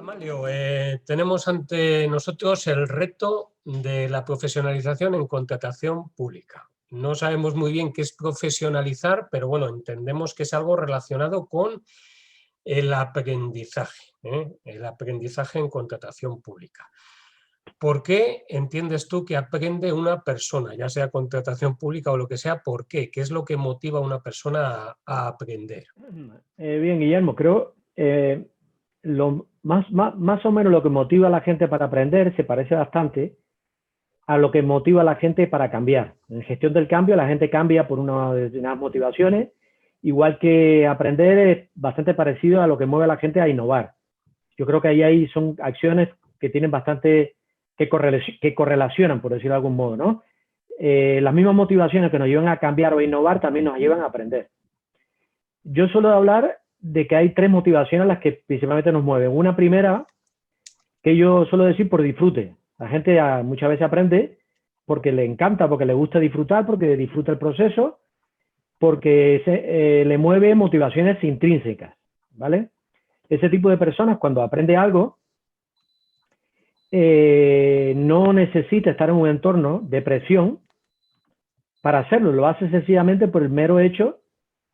Amalio, tenemos ante nosotros el reto de la profesionalización en contratación pública. No sabemos muy bien qué es profesionalizar, pero bueno, entendemos que es algo relacionado con el aprendizaje, el aprendizaje en contratación pública. ¿Por qué entiendes tú que aprende una persona, ya sea contratación pública o lo que sea? ¿Por qué? ¿Qué es lo que motiva a una persona a aprender? Bien, Guillermo, creo más o menos lo que motiva a la gente para aprender se parece bastante a lo que motiva a la gente para cambiar. En gestión del cambio, la gente cambia por unas determinadas motivaciones, igual que aprender es bastante parecido a lo que mueve a la gente a innovar. Yo creo que ahí son acciones que tienen bastante, que correlacionan, por decirlo de algún modo, ¿no? Las mismas motivaciones que nos llevan a cambiar o a innovar también nos llevan a aprender. Yo suelo hablar de que hay tres motivaciones las que principalmente nos mueven. Una primera, que yo suelo decir por disfrute. La gente muchas veces aprende porque le encanta, porque le gusta disfrutar, porque disfruta el proceso, porque le mueve motivaciones intrínsecas, ¿vale? Ese tipo de personas, cuando aprende algo, no necesita estar en un entorno de presión para hacerlo. Lo hace sencillamente por el mero hecho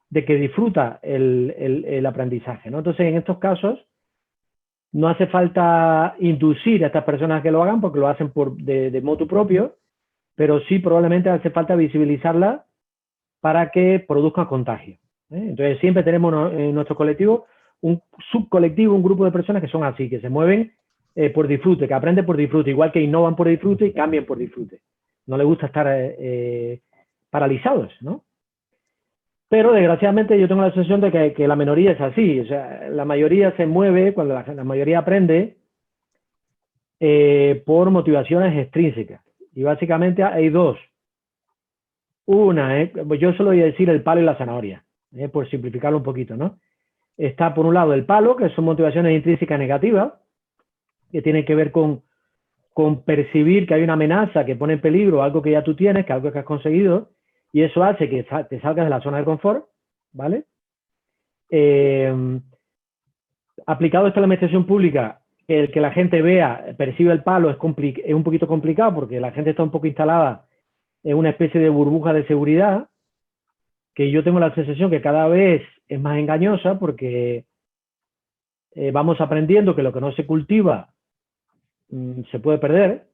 de que disfruta el aprendizaje, ¿no? Entonces, en estos casos, no hace falta inducir a estas personas que lo hagan porque lo hacen de motu propio, pero sí probablemente hace falta visibilizarla para que produzca contagio, ¿eh? Entonces, siempre tenemos en nuestro colectivo un subcolectivo, un grupo de personas que son así, que se mueven por disfrute, que aprenden por disfrute, igual que innovan por disfrute y cambian por disfrute. No les gusta estar paralizados, ¿no? Pero desgraciadamente yo tengo la sensación de que la minoría es así. O sea, la mayoría se mueve, cuando la mayoría aprende, por motivaciones extrínsecas. Y básicamente hay dos. Una, yo solo voy a decir el palo y la zanahoria, por simplificarlo un poquito, ¿no? Está por un lado el palo, que son motivaciones intrínsecas negativas, que tienen que ver con percibir que hay una amenaza que pone en peligro algo que ya tú tienes, que algo que has conseguido, y eso hace que te salgas de la zona de confort, ¿vale? Aplicado esto a la administración pública, el que la gente vea, percibe el palo es un poquito complicado porque la gente está un poco instalada en una especie de burbuja de seguridad que yo tengo la sensación que cada vez es más engañosa porque vamos aprendiendo que lo que no se cultiva se puede perder.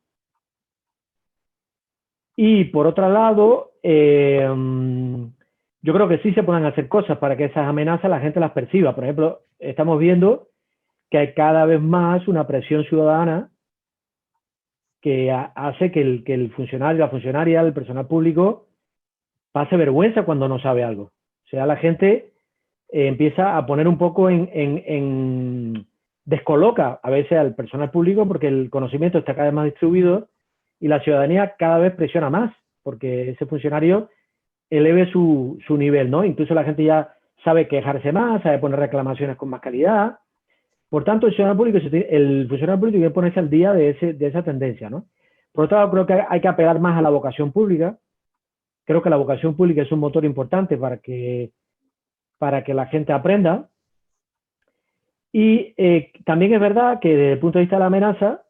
Y por otro lado, yo creo que sí se pueden hacer cosas para que esas amenazas la gente las perciba. Por ejemplo, estamos viendo que hay cada vez más una presión ciudadana que hace que el funcionario, la funcionaria, el personal público pase vergüenza cuando no sabe algo. O sea, la gente empieza a poner un poco descoloca a veces al personal público porque el conocimiento está cada vez más distribuido y la ciudadanía cada vez presiona más porque ese funcionario eleve su nivel, ¿no? Incluso la gente ya sabe quejarse más, sabe poner reclamaciones con más calidad. Por tanto, el funcionario público tiene que ponerse al día de esa tendencia, ¿no? Por otro lado, creo que hay que apelar más a la vocación pública. Creo que la vocación pública es un motor importante para que la gente aprenda. Y también es verdad que desde el punto de vista de la amenaza,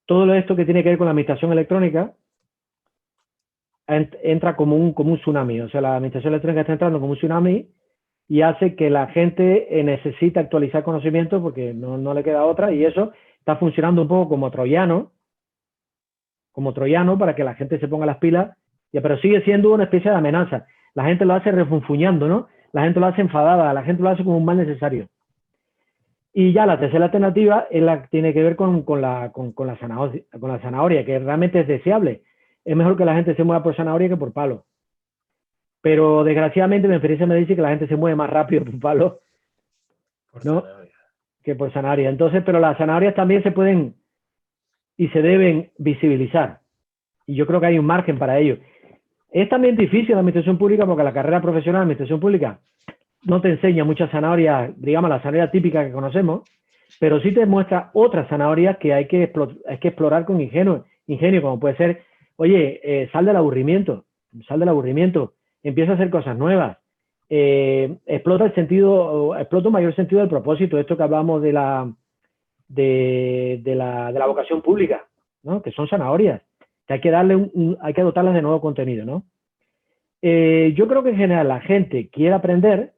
todo esto que tiene que ver con la administración electrónica entra como un tsunami. O sea, la administración electrónica está entrando como un tsunami y hace que la gente necesite actualizar conocimiento porque no le queda otra, y eso está funcionando un poco como troyano para que la gente se ponga las pilas, pero sigue siendo una especie de amenaza. La gente lo hace refunfuñando, ¿no? La gente lo hace enfadada, la gente lo hace como un mal necesario. Y ya la tercera alternativa es la que tiene que ver con la zanahoria, que realmente es deseable. Es mejor que la gente se mueva por zanahoria que por palo. Pero desgraciadamente mi experiencia me dice que la gente se mueve más rápido por palo, ¿no?, que por zanahoria. Entonces, pero las zanahorias también se pueden y se deben visibilizar. Y yo creo que hay un margen para ello. Es también difícil la administración pública porque la carrera profesional de administración pública no te enseña muchas zanahorias, digamos, la zanahoria típica que conocemos, pero sí te muestra otras zanahorias que hay que explorar con ingenio, como puede ser, oye, sal del aburrimiento, empieza a hacer cosas nuevas, explota un mayor sentido del propósito, esto que hablamos de la de la vocación pública, ¿no? Que son zanahorias, que hay que darle hay que dotarlas de nuevo contenido, ¿no? Yo creo que en general la gente quiere aprender,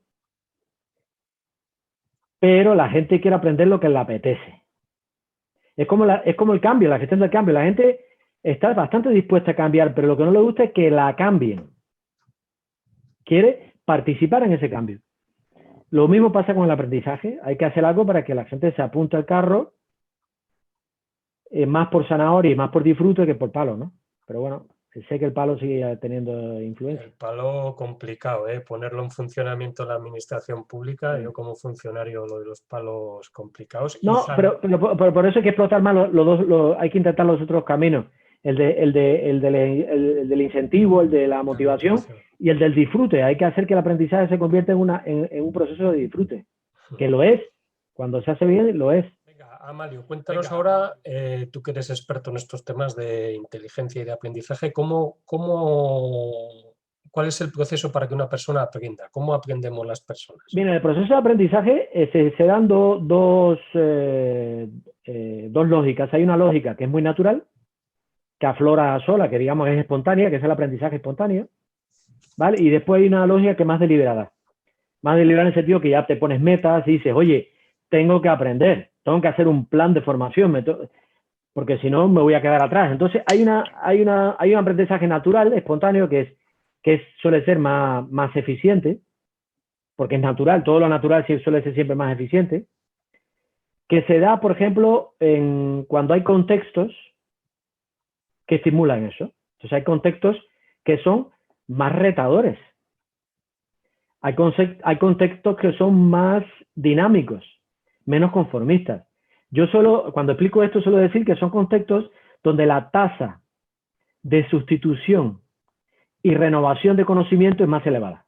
pero la gente quiere aprender lo que le apetece. Es como el cambio, la gestión del cambio. La gente está bastante dispuesta a cambiar, pero lo que no le gusta es que la cambien. Quiere participar en ese cambio. Lo mismo pasa con el aprendizaje. Hay que hacer algo para que la gente se apunte al carro más por zanahoria y más por disfrute que por palo, ¿no? Pero bueno, sé que el palo sigue teniendo influencia. El palo complicado, ponerlo en funcionamiento en la administración pública, yo como funcionario lo de los palos complicados. No, pero por eso hay que explotar más los dos, hay que intentar los otros caminos. El del incentivo, el de la motivación y el del disfrute. Hay que hacer que el aprendizaje se convierta en un proceso de disfrute, que lo es. Cuando se hace bien, lo es. Venga, Amalio, cuéntanos ahora, tú que eres experto en estos temas de inteligencia y de aprendizaje, ¿cuál es el proceso para que una persona aprenda? ¿Cómo aprendemos las personas? Bien, en el proceso de aprendizaje se dan dos lógicas. Hay una lógica que es muy natural, que aflora sola, que digamos es espontánea, que es el aprendizaje espontáneo, ¿vale? Y después hay una lógica que es más deliberada. Más deliberada en el sentido que ya te pones metas y dices, oye, tengo que aprender, tengo que hacer un plan de formación, porque si no me voy a quedar atrás. Entonces hay un aprendizaje natural, espontáneo, que suele ser más eficiente, porque es natural, todo lo natural suele ser siempre más eficiente, que se da, por ejemplo, cuando hay contextos que estimulan eso. Entonces hay contextos que son más retadores. Hay contextos que son más dinámicos, menos conformistas. Cuando explico esto, suelo decir que son contextos donde la tasa de sustitución y renovación de conocimiento es más elevada.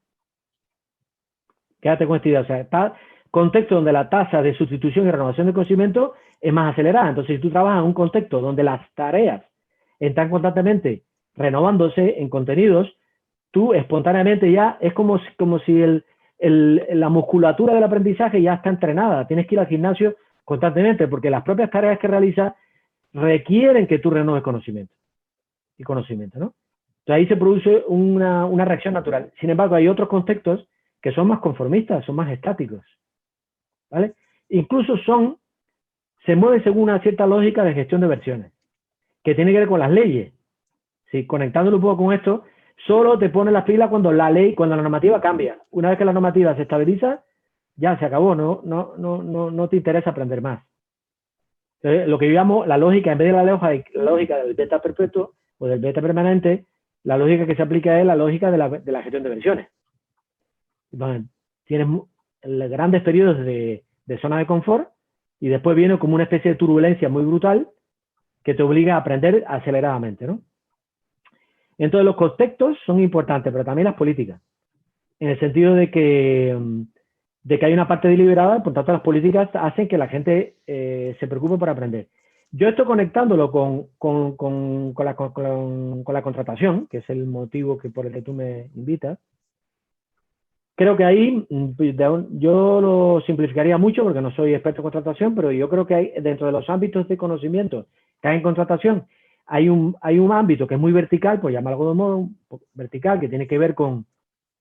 Quédate con esta idea. O sea, está contexto donde la tasa de sustitución y renovación de conocimiento es más acelerada. Entonces, si tú trabajas en un contexto donde las tareas están constantemente renovándose en contenidos, tú espontáneamente ya es como si la musculatura del aprendizaje ya está entrenada. Tienes que ir al gimnasio constantemente porque las propias tareas que realizas requieren que tú renueves conocimiento. Y conocimiento, ¿no? Entonces ahí se produce una reacción natural. Sin embargo, hay otros contextos que son más conformistas, son más estáticos, ¿vale? Incluso se mueven según una cierta lógica de gestión de versiones, que tiene que ver con las leyes. ¿Sí? Conectándolo un poco con esto, solo te pones las pilas cuando la normativa cambia. Una vez que la normativa se estabiliza, ya se acabó, no te interesa aprender más. Entonces, lo que yo llamo la lógica, en vez de la lógica del beta perpetuo o del beta permanente, la lógica que se aplica es la lógica de la gestión de versiones. Entonces, tienes grandes periodos de zona de confort y después viene como una especie de turbulencia muy brutal que te obliga a aprender aceleradamente, ¿no? Entonces, los contextos son importantes, pero también las políticas, en el sentido de que hay una parte deliberada, por tanto, las políticas hacen que la gente se preocupe por aprender. Yo estoy conectándolo con la contratación, que es el motivo por el que tú me invitas. Creo que ahí, yo lo simplificaría mucho porque no soy experto en contratación, pero yo creo que hay, dentro de los ámbitos de conocimiento que hay en contratación, hay un ámbito que es muy vertical, pues llamarlo de modo vertical, que tiene que ver con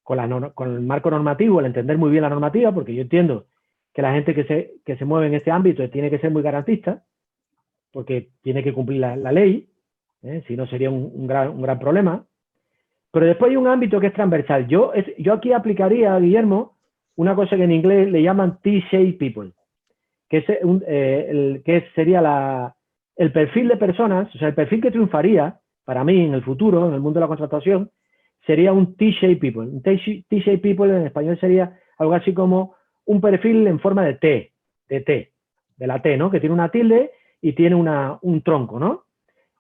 el marco normativo, el entender muy bien la normativa, porque yo entiendo que la gente que se mueve en este ámbito tiene que ser muy garantista, porque tiene que cumplir la ley, si no sería un gran problema. Pero después hay un ámbito que es transversal. Yo aquí aplicaría, Guillermo, una cosa que en inglés le llaman T-shaped people, que sería el perfil de personas, o sea, el perfil que triunfaría para mí en el futuro, en el mundo de la contratación, sería un T-shaped people. Un T-shaped people en español sería algo así como un perfil en forma de T, de la T, ¿no? Que tiene una tilde y tiene un tronco, ¿no?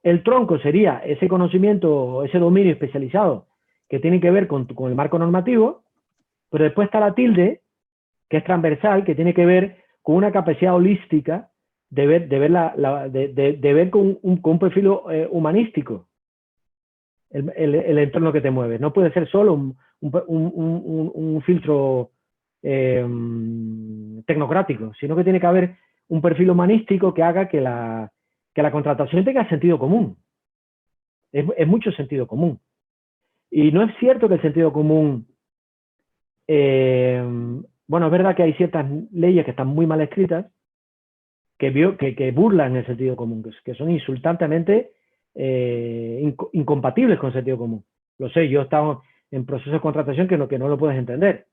El tronco sería ese conocimiento, ese dominio especializado que tiene que ver con el marco normativo, pero después está la tilde, que es transversal, que tiene que ver con una capacidad holística de ver con un perfil humanístico el entorno que te mueve. No puede ser solo un filtro tecnocrático, sino que tiene que haber un perfil humanístico que haga que la contratación tenga sentido común. Es mucho sentido común. Y no es cierto que el sentido común... bueno, es verdad que hay ciertas leyes que están muy mal escritas, que burlan el sentido común, que son insultantemente incompatibles con el sentido común. Lo sé, yo he estado en procesos de contratación que no lo puedes entender.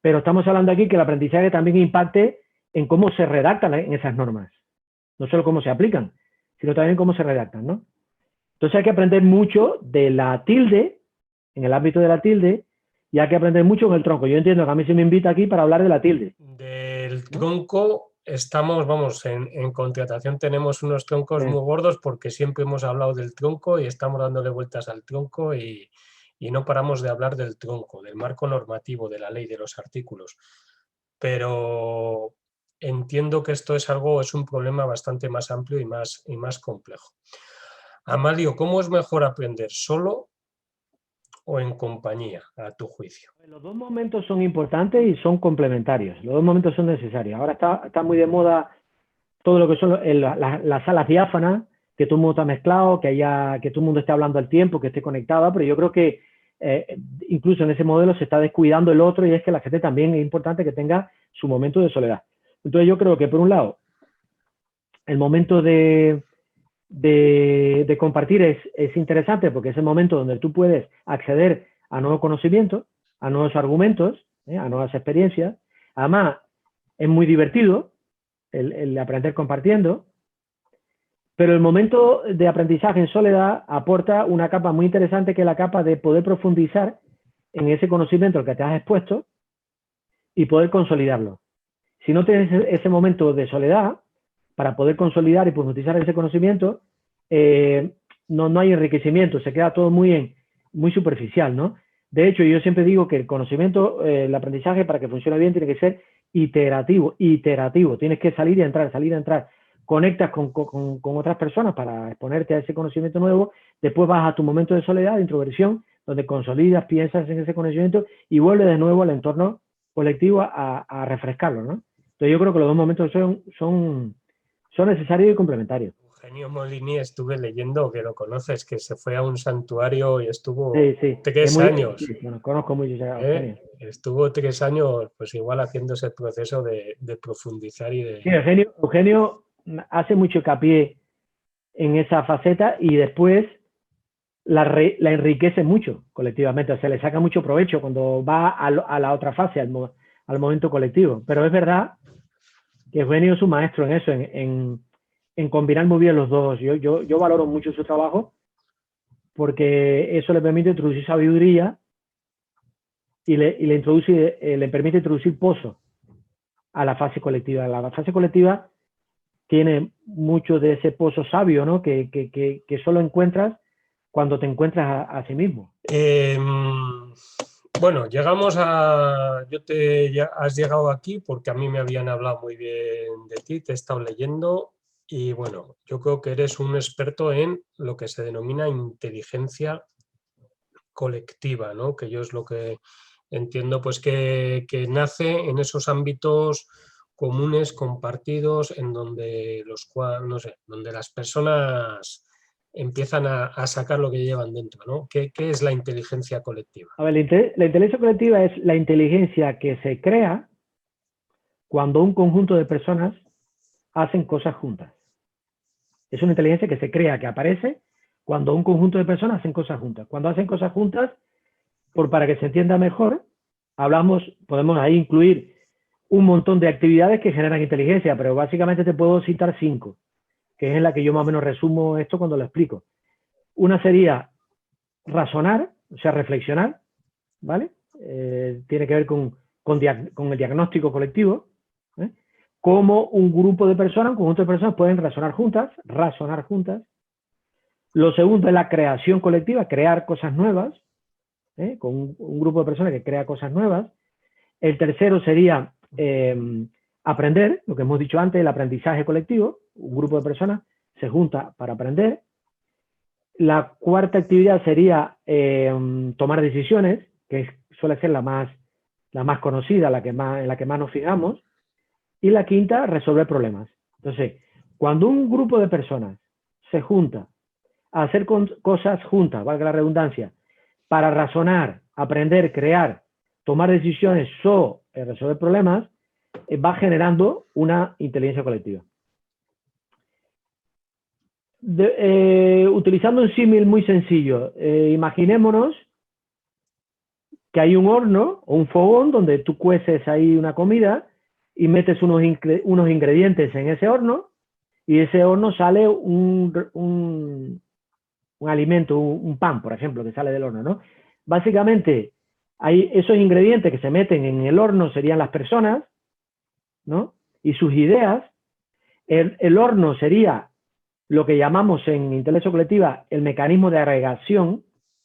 Pero estamos hablando aquí que el aprendizaje también impacte en cómo se redactan en esas normas. No solo cómo se aplican, sino también cómo se redactan, ¿no? Entonces hay que aprender mucho de la tilde, en el ámbito de la tilde, y hay que aprender mucho con el tronco. Yo entiendo que a mí se me invita aquí para hablar de la tilde. Del tronco estamos, vamos, en contratación tenemos unos troncos muy gordos porque siempre hemos hablado del tronco y estamos dándole vueltas al tronco y no paramos de hablar del tronco, del marco normativo, de la ley, de los artículos. Pero entiendo que esto es un problema bastante más amplio y más complejo. Amalio, ¿cómo es mejor aprender, solo o en compañía, a tu juicio? Los dos momentos son importantes y son complementarios. Los dos momentos son necesarios. Ahora está muy de moda todo lo que son las salas diáfanas, que todo el mundo está mezclado, que todo el mundo esté hablando al tiempo, que esté conectada, pero yo creo que incluso en ese modelo se está descuidando el otro, y es que la gente también es importante que tenga su momento de soledad. Entonces yo creo que, por un lado, el momento de compartir es interesante porque es el momento donde tú puedes acceder a nuevos conocimientos, a nuevos argumentos, a nuevas experiencias. Además, es muy divertido el aprender compartiendo, pero el momento de aprendizaje en soledad aporta una capa muy interesante, que es la capa de poder profundizar en ese conocimiento al que te has expuesto y poder consolidarlo. Si no tienes ese momento de soledad para poder consolidar y profundizar ese conocimiento, no hay enriquecimiento, se queda todo muy superficial, ¿no? De hecho, yo siempre digo que el conocimiento, el aprendizaje, para que funcione bien, tiene que ser iterativo. Tienes que salir y entrar. Conectas con otras personas para exponerte a ese conocimiento nuevo, después vas a tu momento de soledad, de introversión, donde consolidas, piensas en ese conocimiento y vuelves de nuevo al entorno colectivo a refrescarlo, ¿no? Entonces yo creo que los dos momentos son necesarios y complementarios. Eugenio Molini, estuve leyendo, que lo conoces, que se fue a un santuario y estuvo sí. 3 años. Sí, bueno, conozco mucho a Eugenio. Estuvo 3 años, pues igual haciendo ese proceso de profundizar y de... Sí, Eugenio hace mucho hincapié en esa faceta y después la enriquece mucho colectivamente, o sea, le saca mucho provecho cuando va a la otra fase, al momento colectivo. Pero es verdad que Eugenio es un maestro en eso, en combinar muy bien los dos. Yo valoro mucho su trabajo porque eso le permite introducir sabiduría y le permite introducir pozo a la fase colectiva. La fase colectiva tiene mucho de ese pozo sabio, ¿no? que solo encuentras cuando te encuentras a sí mismo. Bueno, llegamos a... has llegado aquí porque a mí me habían hablado muy bien de ti, te he estado leyendo y bueno, yo creo que eres un experto en lo que se denomina inteligencia colectiva, ¿no? Que yo es lo que entiendo, pues que nace en esos ámbitos comunes, compartidos, en donde donde las personas empiezan a sacar lo que llevan dentro, ¿no? ¿Qué es la inteligencia colectiva? A ver, la inteligencia colectiva es la inteligencia que se crea cuando un conjunto de personas hacen cosas juntas. Es una inteligencia que se crea, que aparece cuando un conjunto de personas hacen cosas juntas. Cuando hacen cosas juntas, para que se entienda mejor, podemos ahí incluir un montón de actividades que generan inteligencia, pero básicamente te puedo citar 5, que es en la que yo más o menos resumo esto cuando lo explico. Una sería razonar, o sea, reflexionar, ¿vale? Tiene que ver con el diagnóstico colectivo, ¿eh? Cómo un grupo de personas, un conjunto de personas pueden razonar juntas. Lo segundo es la creación colectiva, crear cosas nuevas, con un grupo de personas que crea cosas nuevas. El tercero sería aprender, lo que hemos dicho antes, el aprendizaje colectivo. Un grupo de personas se junta para aprender. La cuarta actividad sería tomar decisiones, que suele ser la más conocida, en la que más nos fijamos. Y la quinta, resolver problemas. Entonces, cuando un grupo de personas se junta a hacer cosas juntas, valga la redundancia, para razonar, aprender, crear, tomar decisiones o resolver problemas, va generando una inteligencia colectiva. Utilizando un símil muy sencillo, imaginémonos que hay un horno o un fogón donde tú cueces ahí una comida y metes unos ingredientes en ese horno y de ese horno sale un alimento, un pan, por ejemplo, que sale del horno, ¿no? Básicamente, hay esos ingredientes que se meten en el horno serían las personas, ¿no? Y sus ideas. El horno sería lo que llamamos en inteligencia colectiva el mecanismo de agregación,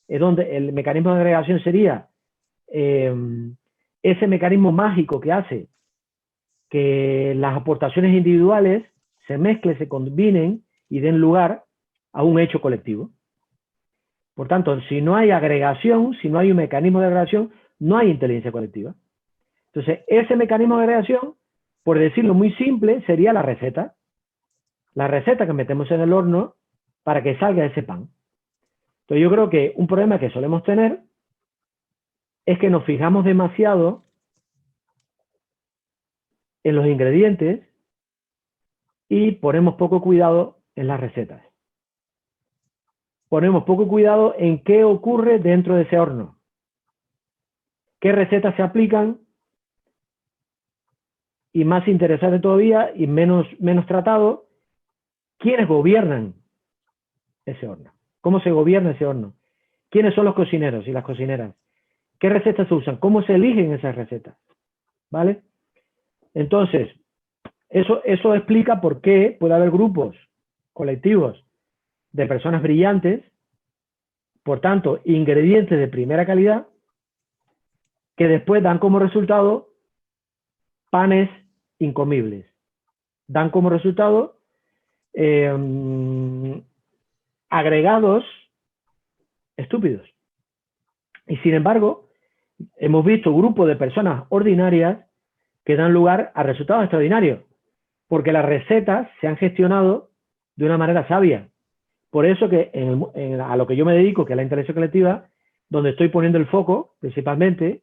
donde el mecanismo de agregación sería ese mecanismo mágico que hace que las aportaciones individuales se mezclen, se combinen y den lugar a un hecho colectivo. Por tanto, si no hay agregación, si no hay un mecanismo de agregación, no hay inteligencia colectiva. Entonces, ese mecanismo de agregación, por decirlo muy simple, sería la receta. La receta que metemos en el horno para que salga ese pan. Entonces, yo creo que un problema que solemos tener es que nos fijamos demasiado en los ingredientes y ponemos poco cuidado en las recetas. Ponemos poco cuidado en qué ocurre dentro de ese horno. Qué recetas se aplican y más interesante todavía y menos tratado, quiénes gobiernan ese horno. ¿Cómo se gobierna ese horno? ¿Quiénes son los cocineros y las cocineras? ¿Qué recetas se usan? ¿Cómo se eligen esas recetas? ¿Vale? Entonces, eso explica por qué puede haber grupos colectivos de personas brillantes, por tanto, ingredientes de primera calidad, que después dan como resultado panes incomibles. Dan como resultado agregados estúpidos. Y sin embargo, hemos visto grupos de personas ordinarias que dan lugar a resultados extraordinarios, porque las recetas se han gestionado de una manera sabia. Por eso que a lo que yo me dedico, que es la inteligencia colectiva, donde estoy poniendo el foco, principalmente,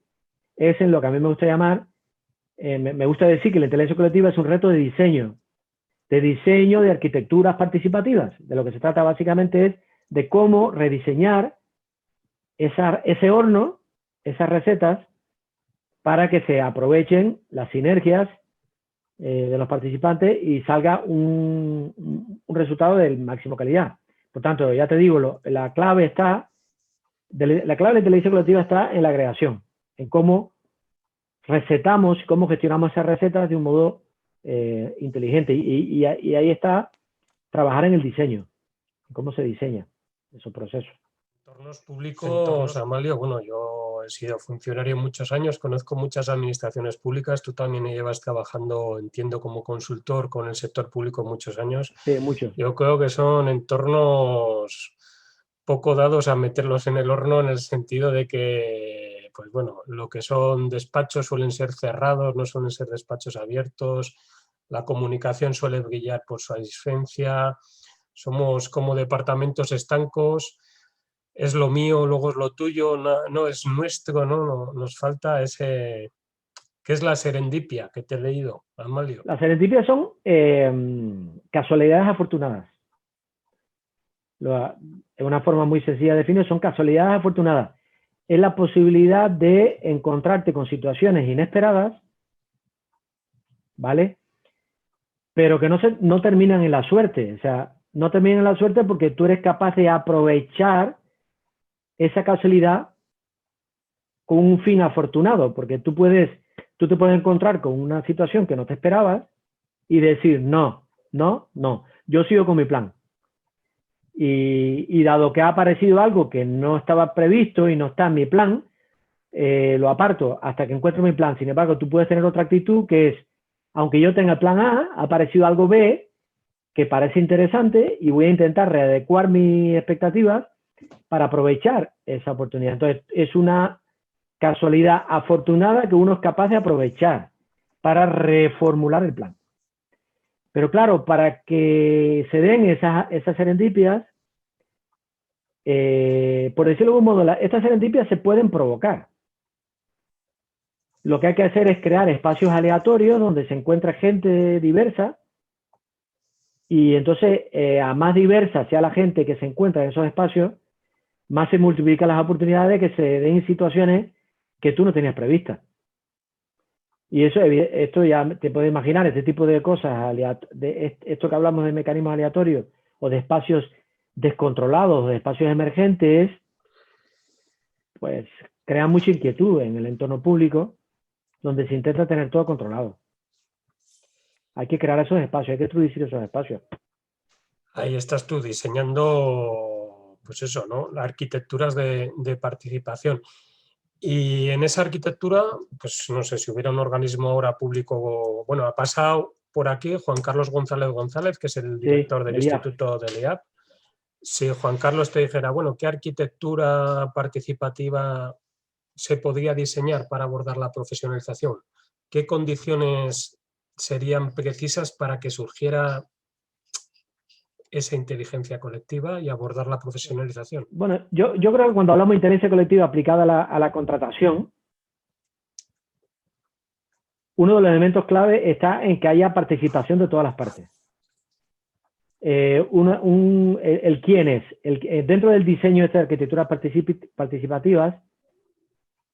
es en lo que a mí me gusta llamar, me gusta decir que la inteligencia colectiva es un reto de diseño de arquitecturas participativas. De lo que se trata básicamente es de cómo rediseñar ese horno, esas recetas, para que se aprovechen las sinergias de los participantes y salga un resultado de máxima calidad. Por tanto, ya te digo, la clave de la inteligencia colectiva está en la agregación, en cómo recetamos, cómo gestionamos esas recetas de un modo inteligente. Y ahí está trabajar en el diseño, en cómo se diseña esos procesos. Entornos públicos, Amalio, bueno, yo he sido funcionario muchos años, conozco muchas administraciones públicas, tú también llevas trabajando, entiendo, como consultor con el sector público muchos años. Sí, muchos. Yo creo que son entornos poco dados a meterlos en el horno, en el sentido de que, pues bueno, lo que son despachos suelen ser cerrados, no suelen ser despachos abiertos, la comunicación suele brillar por su ausencia, somos como departamentos estancos. Es lo mío, luego es lo tuyo, no es nuestro, ¿no? Nos falta ese... ¿Qué es la serendipia que te he leído, Amalio? Las serendipias son casualidades afortunadas. De una forma muy sencilla de definir, son casualidades afortunadas. Es la posibilidad de encontrarte con situaciones inesperadas, ¿vale? Pero que no terminan en la suerte. O sea, no terminan en la suerte porque tú eres capaz de aprovechar esa casualidad con un fin afortunado, porque tú te puedes encontrar con una situación que no te esperabas y decir, no, yo sigo con mi plan. Y dado que ha aparecido algo que no estaba previsto y no está en mi plan, lo aparto hasta que encuentre mi plan. Sin embargo, tú puedes tener otra actitud que es, aunque yo tenga el plan A, ha aparecido algo B que parece interesante y voy a intentar readecuar mis expectativas para aprovechar esa oportunidad. Entonces, es una casualidad afortunada que uno es capaz de aprovechar para reformular el plan. Pero claro, para que se den esas serendipias, por decirlo de algún modo, estas serendipias se pueden provocar. Lo que hay que hacer es crear espacios aleatorios donde se encuentra gente diversa, y entonces a más diversa sea la gente que se encuentra en esos espacios, más se multiplican las oportunidades de que se den situaciones que tú no tenías previstas. Y esto ya te puedes imaginar, este tipo de cosas, esto que hablamos de mecanismos aleatorios o de espacios descontrolados o de espacios emergentes, pues crea mucha inquietud en el entorno público, donde se intenta tener todo controlado. Hay que crear esos espacios, hay que introducir esos espacios. Ahí estás tú diseñando, pues eso, ¿no? Las arquitecturas de participación. Y en esa arquitectura, pues no sé, si hubiera un organismo ahora público, bueno, ha pasado por aquí Juan Carlos González González, que es el director del Instituto del IAP. Si Juan Carlos te dijera, bueno, ¿qué arquitectura participativa se podría diseñar para abordar la profesionalización? ¿Qué condiciones serían precisas para que surgiera esa inteligencia colectiva y abordar la profesionalización? Bueno, yo creo que cuando hablamos de inteligencia colectiva aplicada a la contratación, uno de los elementos clave está en que haya participación de todas las partes. El quién es. Dentro del diseño de estas arquitecturas participativas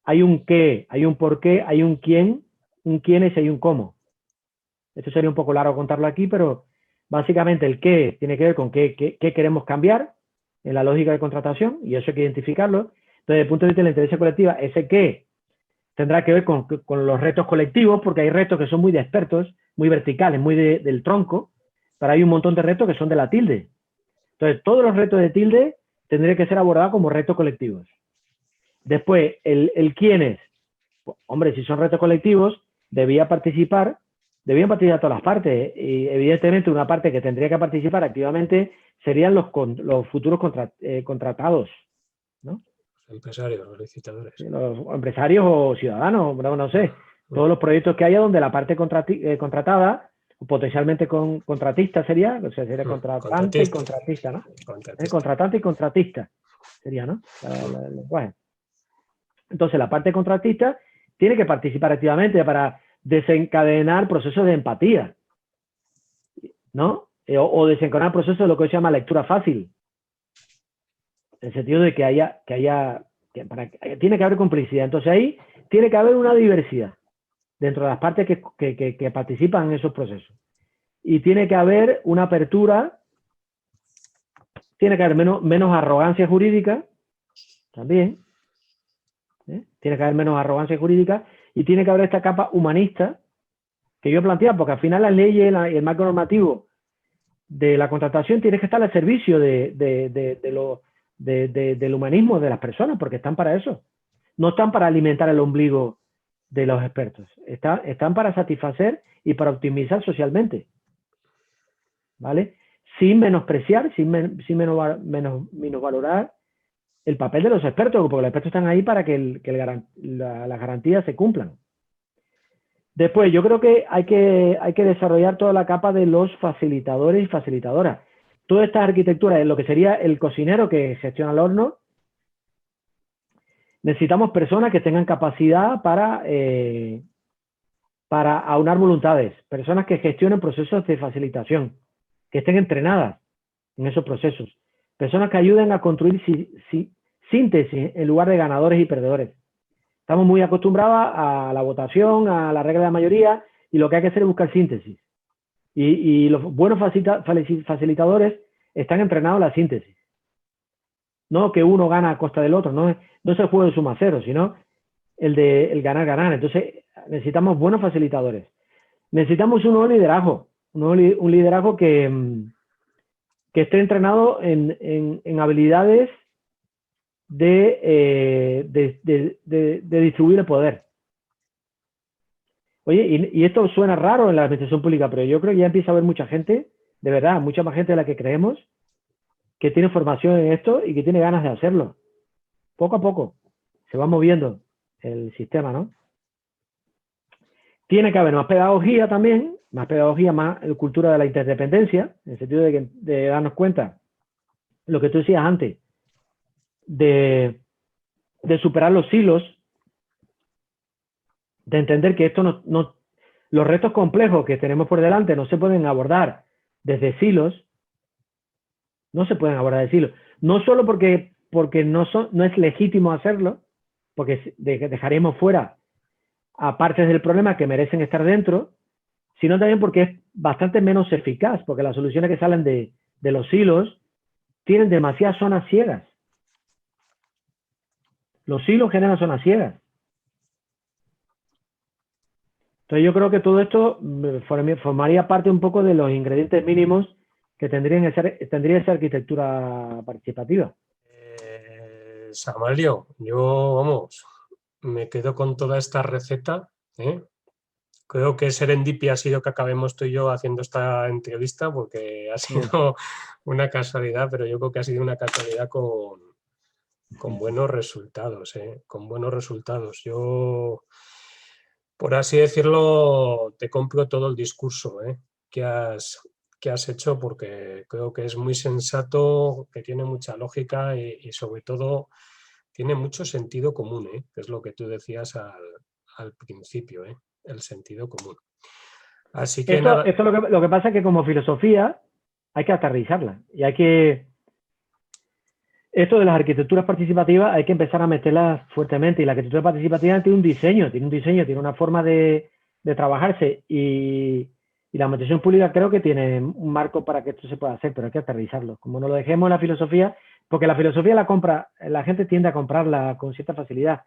hay un qué, hay un por qué, hay un quién es y hay un cómo. Esto sería un poco largo contarlo aquí, pero básicamente el qué tiene que ver con qué queremos cambiar en la lógica de contratación, y eso hay que identificarlo. Entonces, desde el punto de vista de la inteligencia colectiva, ese qué tendrá que ver con los retos colectivos, porque hay retos que son muy de expertos, muy verticales, muy del tronco, pero hay un montón de retos que son de la tilde. Entonces, todos los retos de tilde tendrían que ser abordados como retos colectivos. Después, el quién es. Pues, hombre, si son retos colectivos, debían participar todas las partes, y evidentemente una parte que tendría que participar activamente serían los futuros contratados, ¿no? Los empresarios, los licitadores. Los empresarios o ciudadanos, no sé, todos los proyectos que haya donde la parte contratada, potencialmente contratista sería, o sea, sería contratante y contratista, ¿no? Contratante y contratista sería, ¿no? El lenguaje. Entonces, la parte contratista tiene que participar activamente para desencadenar procesos de empatía, ¿no? O desencadenar procesos de lo que se llama lectura fácil. En el sentido de que tiene que haber complicidad. Entonces ahí tiene que haber una diversidad dentro de las partes que participan en esos procesos. Y tiene que haber una apertura, tiene que haber menos arrogancia jurídica también. Tiene que haber menos arrogancia jurídica y tiene que haber esta capa humanista que yo planteaba, porque al final las leyes y el marco normativo de la contratación tiene que estar al servicio del humanismo de las personas, porque están para eso. No están para alimentar el ombligo de los expertos. Están para satisfacer y para optimizar socialmente. ¿Vale? Sin menospreciar, sin menosvalorar el papel de los expertos, porque los expertos están ahí para que las garantías se cumplan. Después, yo creo que hay que desarrollar toda la capa de los facilitadores y facilitadoras. Todas estas arquitecturas, en lo que sería el cocinero que gestiona el horno, necesitamos personas que tengan capacidad para aunar voluntades, personas que gestionen procesos de facilitación, que estén entrenadas en esos procesos, personas que ayuden a construir síntesis en lugar de ganadores y perdedores. Estamos muy acostumbrados a la votación, a la regla de la mayoría, y lo que hay que hacer es buscar síntesis. Y los buenos facilitadores están entrenados en la síntesis. No que uno gana a costa del otro, no es el juego de suma cero, sino el ganar-ganar. Entonces necesitamos buenos facilitadores. Necesitamos un nuevo liderazgo, un liderazgo que esté entrenado en habilidades de distribuir el poder. Oye, y esto suena raro en la administración pública, pero yo creo que ya empieza a haber mucha gente, de verdad, mucha más gente de la que creemos, que tiene formación en esto y que tiene ganas de hacerlo. Poco a poco se va moviendo el sistema, ¿no? Tiene que haber más pedagogía también, más pedagogía, más cultura de la interdependencia, en el sentido de darnos cuenta, lo que tú decías antes, de superar los silos, de entender que esto los retos complejos que tenemos por delante no se pueden abordar desde silos, no se pueden abordar de silos, no solo porque no es legítimo hacerlo, porque dejaremos fuera a partes del problema que merecen estar dentro, sino también porque es bastante menos eficaz, porque las soluciones que salen de los silos tienen demasiadas zonas ciegas. Los silos generan zonas ciegas. Entonces yo creo que todo esto formaría parte un poco de los ingredientes mínimos que tendría esa arquitectura participativa. Samalio, yo, vamos, me quedo con toda esta receta, ¿eh? Creo que serendipia ha sido que acabemos tú y yo haciendo esta entrevista, porque ha sido una casualidad, pero yo creo que ha sido una casualidad con buenos resultados, ¿eh? Con buenos resultados. Yo, por así decirlo, te compro todo el discurso, ¿eh? que has hecho, porque creo que es muy sensato, que tiene mucha lógica y sobre todo tiene mucho sentido común, ¿eh? Que es lo que tú decías al principio, ¿eh? El sentido común. Así que nada. Esto lo que pasa es que como filosofía hay que aterrizarla y hay que... Esto de las arquitecturas participativas hay que empezar a meterlas fuertemente, y la arquitectura participativa tiene un diseño, tiene una forma de trabajarse, y la administración pública creo que tiene un marco para que esto se pueda hacer, pero hay que aterrizarlo. Como no lo dejemos en la filosofía, porque la filosofía la gente tiende a comprarla con cierta facilidad.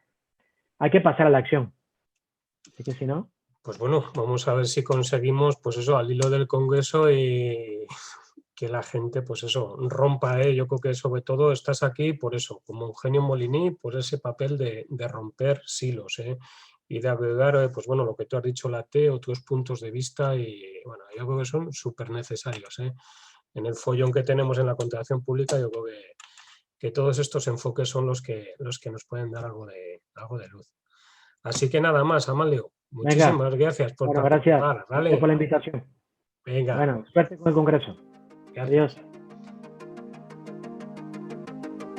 Hay que pasar a la acción. Así que si no... Pues bueno, vamos a ver si conseguimos, pues eso, al hilo del Congreso, y que la gente, pues eso, rompa, ¿eh? Yo creo que sobre todo estás aquí por eso, como Eugenio Molini, por ese papel de romper silos, ¿eh? Y de agregar, pues bueno, lo que tú has dicho, la T, otros puntos de vista, y bueno, yo creo que son súper necesarios, ¿eh? En el follón que tenemos en la contratación pública, yo creo que todos estos enfoques son los que nos pueden dar algo de luz. Así que nada más, Amalio. Muchísimas gracias por participar. ¿vale? Por la invitación. Venga. Bueno, suerte con el Congreso. Adiós.